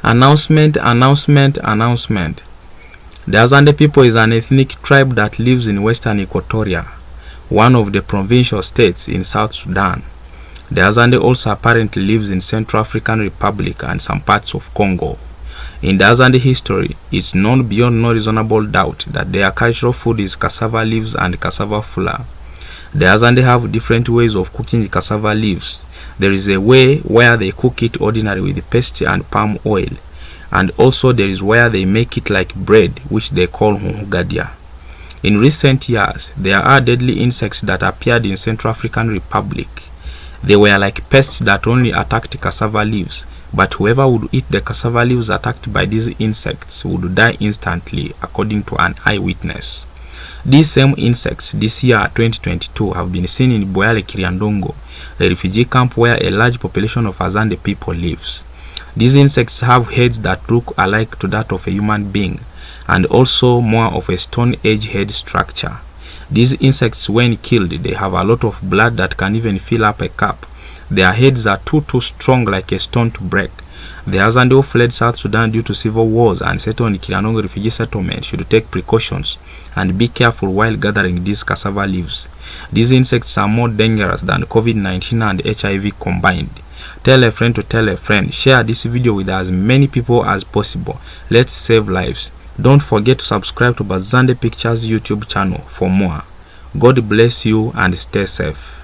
Announcement. The Azande people is an ethnic tribe that lives in western Equatoria, one of the provincial states in South Sudan. The Azande also apparently lives in Central African Republic and some parts of Congo. In the Azande history, it's known beyond no reasonable doubt that their cultural food is cassava leaves and cassava flour. The Azande have different ways of cooking the cassava leaves. There is a way where they cook it ordinary with paste and palm oil, and also there is where they make it like bread, which they call hunhugadia. In recent years, there are deadly insects that appeared in Central African Republic. They were like pests that only attacked cassava leaves, but whoever would eat the cassava leaves attacked by these insects would die instantly, according to an eyewitness. These same insects this year 2022 have been seen in Boyale Kiriandongo, a refugee camp where a large population of Azande people lives. These insects have heads that look alike to that of a human being, and also more of a Stone Age head structure. These insects, when killed, they have a lot of blood that can even fill up a cup. Their heads are too strong like a stone to break. The Azande who fled South Sudan due to civil wars and settled in Kiriandongo refugee settlement should take precautions and be careful while gathering these cassava leaves. These insects are more dangerous than COVID-19 and HIV combined. Tell a friend to tell a friend. Share this video with as many people as possible. Let's save lives. Don't forget to subscribe to Azande Pictures YouTube channel for more. God bless you and stay safe.